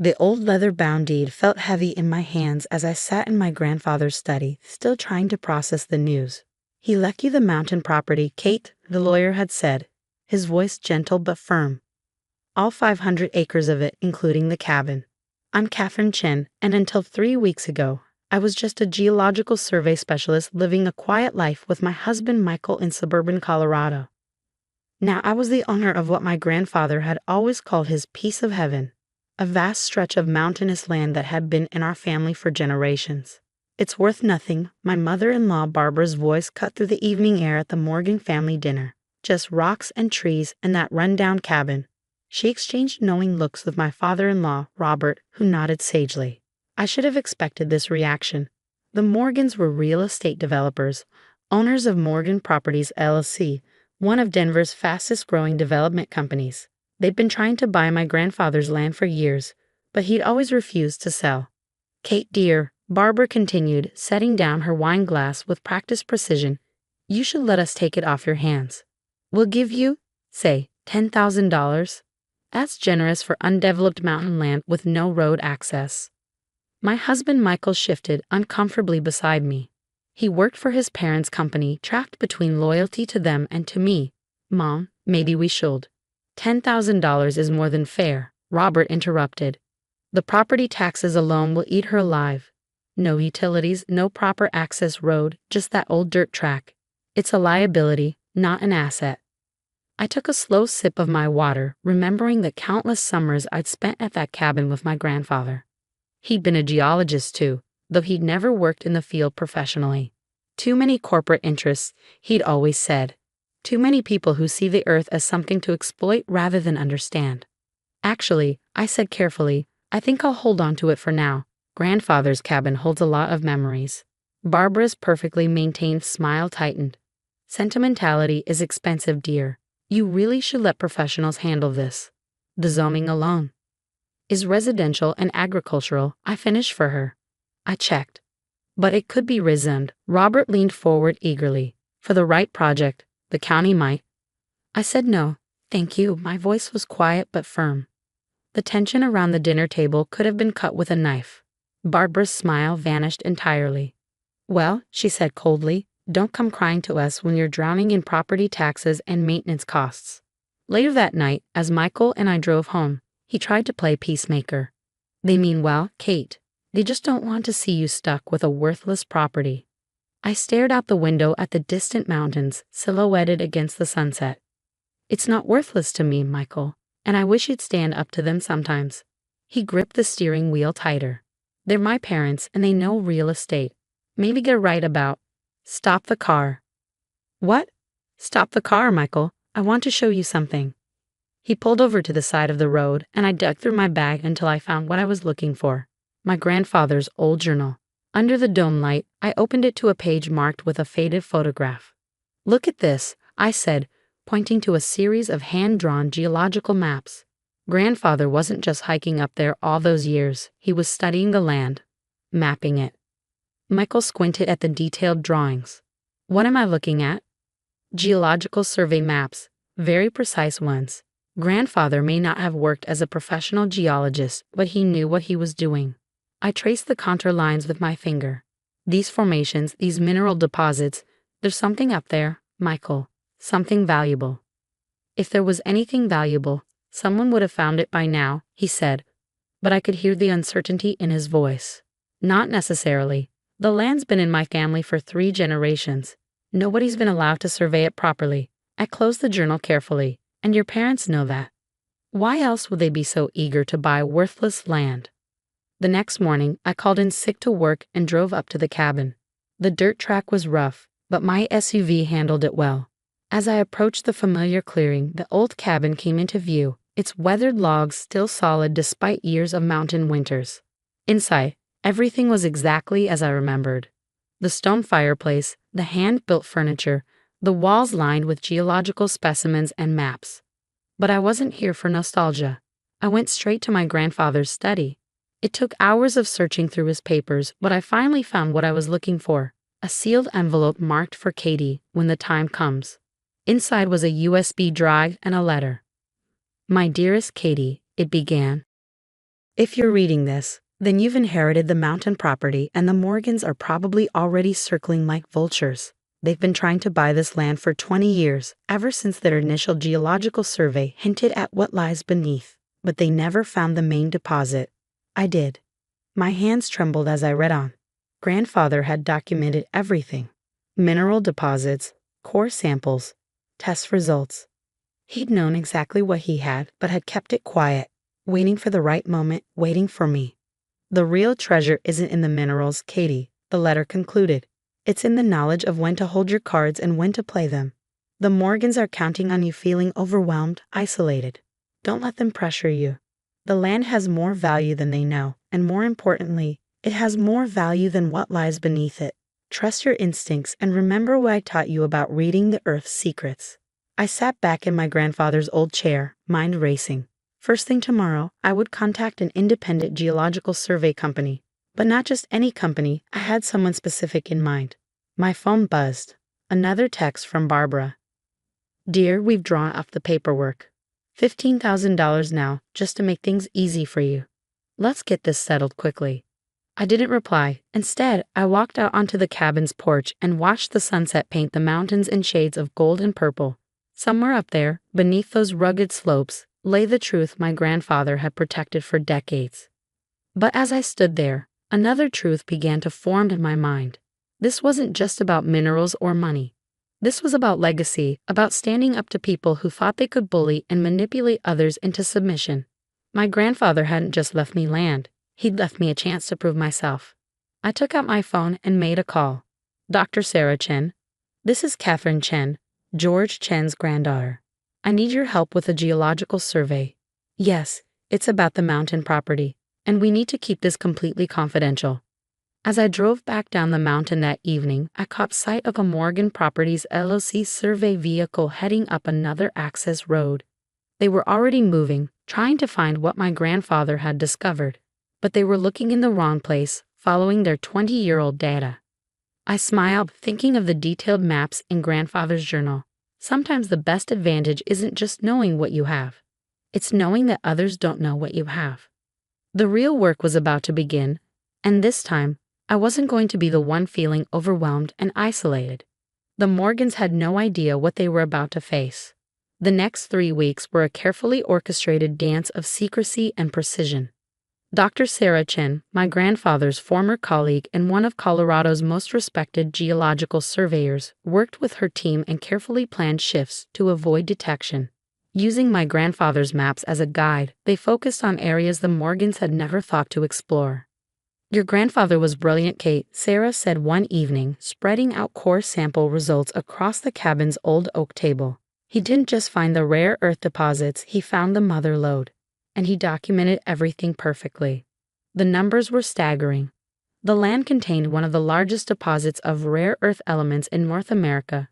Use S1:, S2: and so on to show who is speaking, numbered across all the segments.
S1: The old leather-bound deed felt heavy in my hands as I sat in my grandfather's study, still trying to process the news. "He left you the mountain property, Kate," the lawyer had said, his voice gentle but firm. "All 500 acres of it, including the cabin. I'm Catherine Chen, and until 3 weeks ago, I was just a geological survey specialist living a quiet life with my husband Michael in suburban Colorado. Now I was the owner of what my grandfather had always called his piece of heaven, a vast stretch of mountainous land that had been in our family for generations. It's worth nothing," my mother-in-law Barbara's voice cut through the evening air at the Morgan family dinner. "Just rocks and trees and that run-down cabin." She exchanged knowing looks with my father-in-law, Robert, who nodded sagely. I should have expected this reaction. The Morgans were real estate developers, owners of Morgan Properties LLC, one of Denver's fastest-growing development companies. They'd been trying to buy my grandfather's land for years, but he'd always refused to sell. "Kate, dear," Barbara continued, setting down her wine glass with practiced precision, "you should let us take it off your hands. We'll give you, say, $10,000. That's generous for undeveloped mountain land with no road access." My husband Michael shifted uncomfortably beside me. He worked for his parents' company, trapped between loyalty to them and to me. "Mom, maybe we should." $10,000 is more than fair," Robert interrupted. "The property taxes alone will eat her alive. No utilities, no proper access road, just that old dirt track. It's a liability, not an asset." I took a slow sip of my water, remembering the countless summers I'd spent at that cabin with my grandfather. He'd been a geologist too, though he'd never worked in the field professionally. "Too many corporate interests," he'd always said. "Too many people who see the earth as something to exploit rather than understand." "Actually," I said carefully, "I think I'll hold on to it for now. Grandfather's cabin holds a lot of memories." Barbara's perfectly maintained smile tightened. "Sentimentality is expensive, dear. You really should let professionals handle this. The zoning alone is residential and agricultural," I finished for her. I checked. "But it could be rezoned." Robert leaned forward eagerly. "For the right project, the county might." I said no, thank you. My voice was quiet but firm. The tension around the dinner table could have been cut with a knife. Barbara's smile vanished entirely. "Well," she said coldly, "don't come crying to us when you're drowning in property taxes and maintenance costs." Later that night, as Michael and I drove home, he tried to play peacemaker. "They mean well, Kate. They just don't want to see you stuck with a worthless property." I stared out the window at the distant mountains, silhouetted against the sunset. "It's not worthless to me, Michael, and I wish you'd stand up to them sometimes." He gripped the steering wheel tighter. "They're my parents, and they know real estate. Maybe they're right about—" "Stop the car." "What?" "Stop the car, Michael. I want to show you something." He pulled over to the side of the road, and I dug through my bag until I found what I was looking for: my grandfather's old journal. Under the dome light, I opened it to a page marked with a faded photograph. "Look at this," I said, pointing to a series of hand-drawn geological maps. Grandfather wasn't just hiking up there all those years, he was studying the land, mapping it. Michael squinted at the detailed drawings. "What am I looking at?" "Geological survey maps, very precise ones. Grandfather may not have worked as a professional geologist, but he knew what he was doing." I traced the contour lines with my finger. "These formations, these mineral deposits, there's something up there, Michael, something valuable." "If there was anything valuable, someone would have found it by now," he said, but I could hear the uncertainty in his voice. "Not necessarily. The land's been in my family for 3 generations. Nobody's been allowed to survey it properly." I closed the journal carefully. "And your parents know that. Why else would they be so eager to buy worthless land?" The next morning, I called in sick to work and drove up to the cabin. The dirt track was rough, but my SUV handled it well. As I approached the familiar clearing, the old cabin came into view, its weathered logs still solid despite years of mountain winters. Inside, everything was exactly as I remembered. The stone fireplace, the hand-built furniture, the walls lined with geological specimens and maps. But I wasn't here for nostalgia. I went straight to my grandfather's study. It took hours of searching through his papers, but I finally found what I was looking for: a sealed envelope marked for Katie when the time comes. Inside was a USB drive and a letter. "My dearest Katie," it began. If you're reading this, then you've inherited the mountain property and the Morgans are probably already circling like vultures. They've been trying to buy this land for 20 years, ever since their initial geological survey hinted at what lies beneath, but they never found the main deposit. I did. My hands trembled as I read on. Grandfather had documented everything. Mineral deposits, core samples, test results. He'd known exactly what he had, but had kept it quiet, waiting for the right moment, waiting for me. The real treasure isn't in the minerals, Katie, the letter concluded. It's in the knowledge of when to hold your cards and when to play them. The Morgans are counting on you feeling overwhelmed, isolated. Don't let them pressure you. The land has more value than they know, and more importantly, it has more value than what lies beneath it. Trust your instincts and remember what I taught you about reading the Earth's secrets. I sat back in my grandfather's old chair, mind racing. First thing tomorrow, I would contact an independent geological survey company. But not just any company, I had someone specific in mind. My phone buzzed. Another text from Barbara. Dear, we've drawn up the paperwork. $15,000 now, just to make things easy for you. Let's get this settled quickly. I didn't reply. Instead, I walked out onto the cabin's porch and watched the sunset paint the mountains in shades of gold and purple. Somewhere up there, beneath those rugged slopes, lay the truth my grandfather had protected for decades. But as I stood there, another truth began to form in my mind. This wasn't just about minerals or money. This was about legacy, about standing up to people who thought they could bully and manipulate others into submission. My grandfather hadn't just left me land, he'd left me a chance to prove myself. I took out my phone and made a call. Dr. Sarah Chen. This is Catherine Chen, George Chen's granddaughter. I need your help with a geological survey. Yes, it's about the mountain property, and we need to keep this completely confidential. As I drove back down the mountain that evening, I caught sight of a Morgan Properties LLC survey vehicle heading up another access road. They were already moving, trying to find what my grandfather had discovered, but they were looking in the wrong place, following their 20-year-old data. I smiled, thinking of the detailed maps in grandfather's journal. Sometimes the best advantage isn't just knowing what you have. It's knowing that others don't know what you have. The real work was about to begin, and this time, I wasn't going to be the one feeling overwhelmed and isolated. The Morgans had no idea what they were about to face. The next 3 weeks were a carefully orchestrated dance of secrecy and precision. Dr. Sarah Chen, my grandfather's former colleague and one of Colorado's most respected geological surveyors, worked with her team and carefully planned shifts to avoid detection. Using my grandfather's maps as a guide, they focused on areas the Morgans had never thought to explore. Your grandfather was brilliant, Kate, Sarah said one evening, spreading out core sample results across the cabin's old oak table. He didn't just find the rare earth deposits, he found the mother lode. And he documented everything perfectly. The numbers were staggering. The land contained one of the largest deposits of rare earth elements in North America,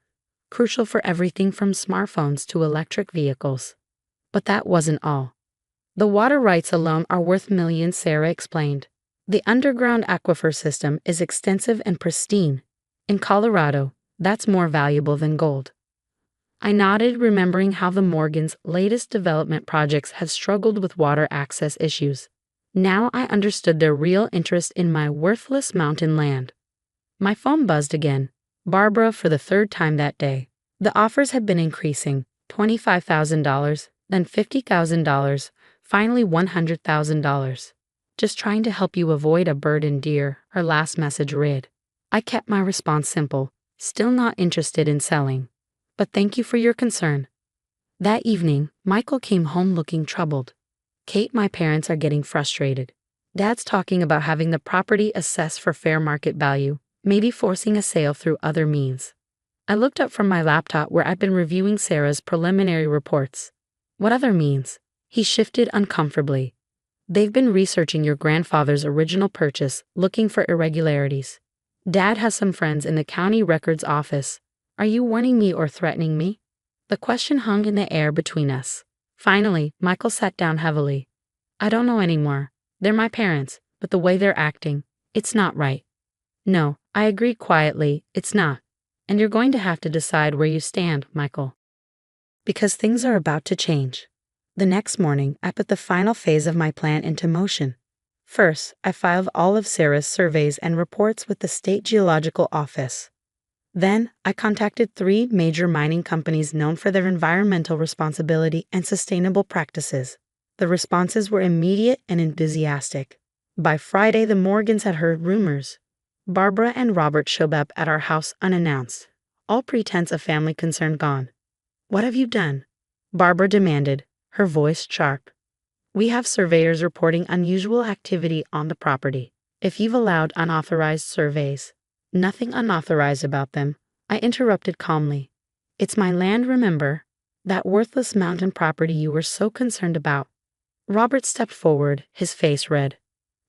S1: crucial for everything from smartphones to electric vehicles. But that wasn't all. The water rights alone are worth millions, Sarah explained. The underground aquifer system is extensive and pristine. In Colorado, that's more valuable than gold. I nodded, remembering how the Morgans' latest development projects had struggled with water access issues. Now I understood their real interest in my worthless mountain land. My phone buzzed again. Barbara for the third time that day. The offers had been increasing, $25,000, then $50,000, finally $100,000. Just trying to help you avoid a burden, dear, her last message read. I kept my response simple, still not interested in selling. But thank you for your concern. That evening, Michael came home looking troubled. Kate, my parents are getting frustrated. Dad's talking about having the property assessed for fair market value, maybe forcing a sale through other means. I looked up from my laptop where I'd been reviewing Sarah's preliminary reports. What other means? He shifted uncomfortably. They've been researching your grandfather's original purchase, looking for irregularities. Dad has some friends in the county records office. Are you warning me or threatening me? The question hung in the air between us. Finally, Michael sat down heavily. I don't know anymore. They're my parents, but the way they're acting, it's not right. No, I agreed quietly, it's not. And you're going to have to decide where you stand, Michael. Because things are about to change. The next morning, I put the final phase of my plan into motion. First, I filed all of Sarah's surveys and reports with the State Geological Office. Then, I contacted 3 major mining companies known for their environmental responsibility and sustainable practices. The responses were immediate and enthusiastic. By Friday, the Morgans had heard rumors. Barbara and Robert showed up at our house unannounced, all pretense of family concern gone. "What have you done?" Barbara demanded, her voice sharp. "We have surveyors reporting unusual activity on the property. If you've allowed unauthorized surveys." "Nothing unauthorized about them," I interrupted calmly. "It's my land, remember? That worthless mountain property you were so concerned about." Robert stepped forward, his face red.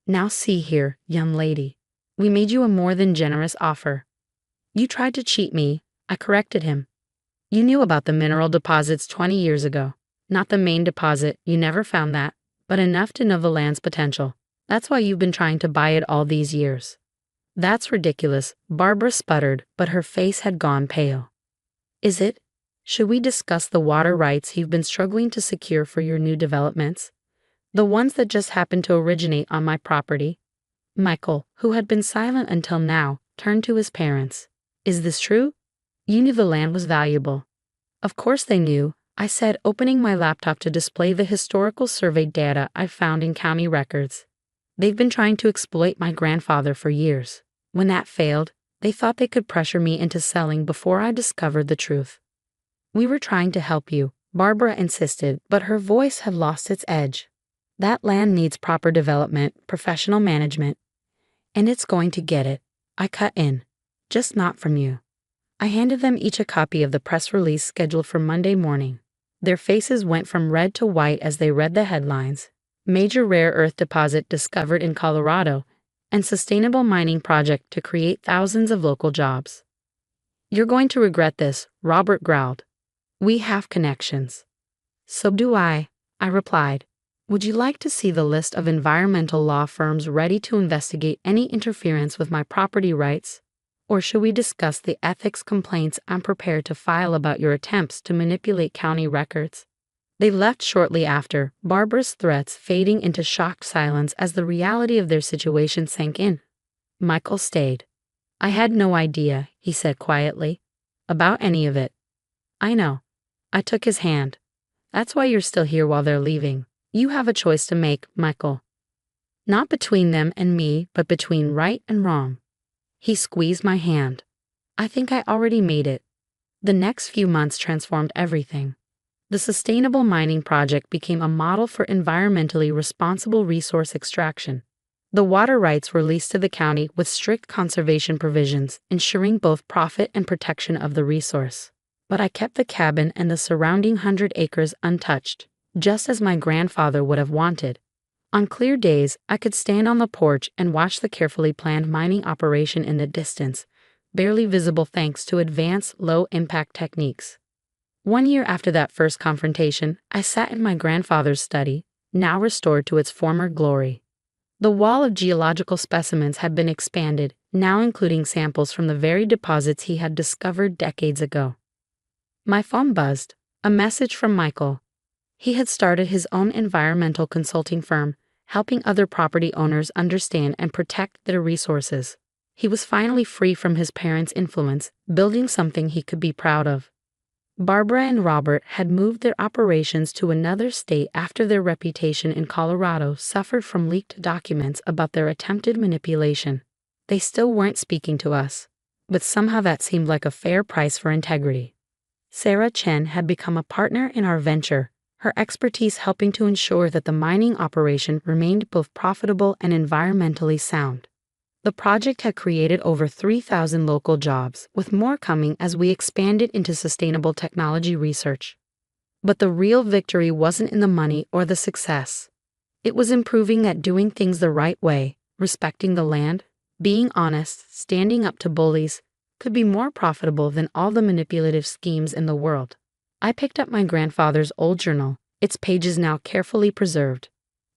S1: "Now see here, young lady. We made you a more than generous offer." "You tried to cheat me," I corrected him. "You knew about the mineral deposits 20 years ago. Not the main deposit, you never found that, but enough to know the land's potential. That's why you've been trying to buy it all these years." "That's ridiculous," Barbara sputtered, but her face had gone pale. "Is it? Should we discuss the water rights you've been struggling to secure for your new developments? The ones that just happened to originate on my property?" Michael, who had been silent until now, turned to his parents. "Is this true? You knew the land was valuable." "Of course they knew," I said, opening my laptop to display the historical survey data I found in county records. "They've been trying to exploit my grandfather for years. When that failed, they thought they could pressure me into selling before I discovered the truth." "We were trying to help you," Barbara insisted, but her voice had lost its edge. "That land needs proper development, professional management. And it's going to get it," I cut in. "Just not from you." I handed them each a copy of the press release scheduled for Monday morning. Their faces went from red to white as they read the headlines. "Major rare earth deposit discovered in Colorado," and "Sustainable mining project to create thousands of local jobs." "You're going to regret this," Robert growled. "We have connections." "So do I replied. "Would you like to see the list of environmental law firms ready to investigate any interference with my property rights? Or should we discuss the ethics complaints I'm prepared to file about your attempts to manipulate county records?" They left shortly after, Barbara's threats fading into shocked silence as the reality of their situation sank in. Michael stayed. "I had no idea," he said quietly, "about any of it." "I know." I took his hand. "That's why you're still here while they're leaving. You have a choice to make, Michael. Not between them and me, but between right and wrong." He squeezed my hand. "I think I already made it." The next few months transformed everything. The Sustainable Mining Project became a model for environmentally responsible resource extraction. The water rights were leased to the county with strict conservation provisions, ensuring both profit and protection of the resource. But I kept the cabin and the surrounding 100 acres untouched, just as my grandfather would have wanted. On clear days, I could stand on the porch and watch the carefully planned mining operation in the distance, barely visible thanks to advanced low-impact techniques. 1 year after that first confrontation, I sat in my grandfather's study, now restored to its former glory. The wall of geological specimens had been expanded, now including samples from the very deposits he had discovered decades ago. My phone buzzed, a message from Michael. He had started his own environmental consulting firm, helping other property owners understand and protect their resources. He was finally free from his parents' influence, building something he could be proud of. Barbara and Robert had moved their operations to another state after their reputation in Colorado suffered from leaked documents about their attempted manipulation. They still weren't speaking to us, but somehow that seemed like a fair price for integrity. Sarah Chen had become a partner in our venture, her expertise helping to ensure that the mining operation remained both profitable and environmentally sound. The project had created over 3,000 local jobs, with more coming as we expanded into sustainable technology research. But the real victory wasn't in the money or the success. It was in proving that doing things the right way, respecting the land, being honest, standing up to bullies, could be more profitable than all the manipulative schemes in the world. I picked up my grandfather's old journal, its pages now carefully preserved.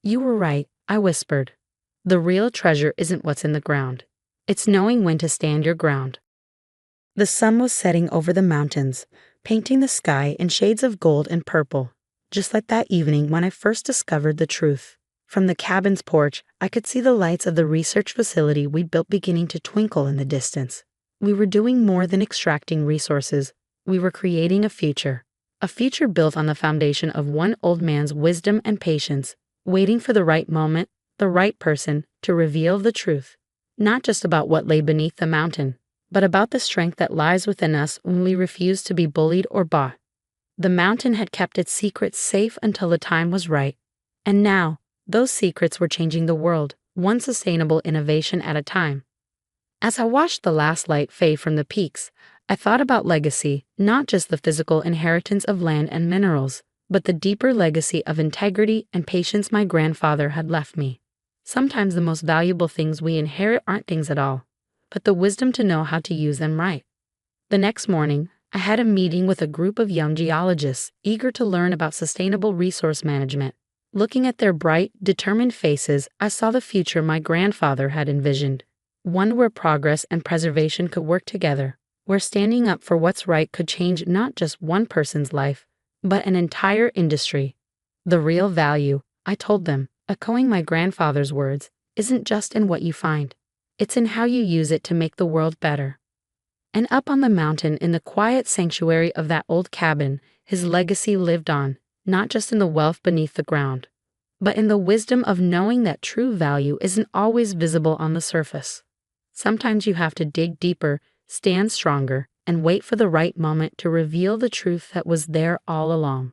S1: "You were right," I whispered. "The real treasure isn't what's in the ground. It's knowing when to stand your ground." The sun was setting over the mountains, painting the sky in shades of gold and purple. just like that evening when I first discovered the truth. From the cabin's porch, I could see the lights of the research facility we built beginning to twinkle in the distance. We were doing more than extracting resources. We were creating a future. A future built on the foundation of one old man's wisdom and patience, waiting for the right moment, the right person, to reveal the truth. Not just about what lay beneath the mountain, but about the strength that lies within us when we refuse to be bullied or bought. The mountain had kept its secrets safe until the time was right. And now, those secrets were changing the world, one sustainable innovation at a time. As I watched the last light fade from the peaks, I thought about legacy, not just the physical inheritance of land and minerals, but the deeper legacy of integrity and patience my grandfather had left me. Sometimes the most valuable things we inherit aren't things at all, but the wisdom to know how to use them right. The next morning, I had a meeting with a group of young geologists eager to learn about sustainable resource management. Looking at their bright, determined faces, I saw the future my grandfather had envisioned. One where progress and preservation could work together, where standing up for what's right could change not just one person's life, but an entire industry. The real value, I told them, echoing my grandfather's words, isn't just in what you find. It's in how you use it to make the world better. And up on the mountain in the quiet sanctuary of that old cabin, his legacy lived on, not just in the wealth beneath the ground, but in the wisdom of knowing that true value isn't always visible on the surface. Sometimes you have to dig deeper, stand stronger, and wait for the right moment to reveal the truth that was there all along.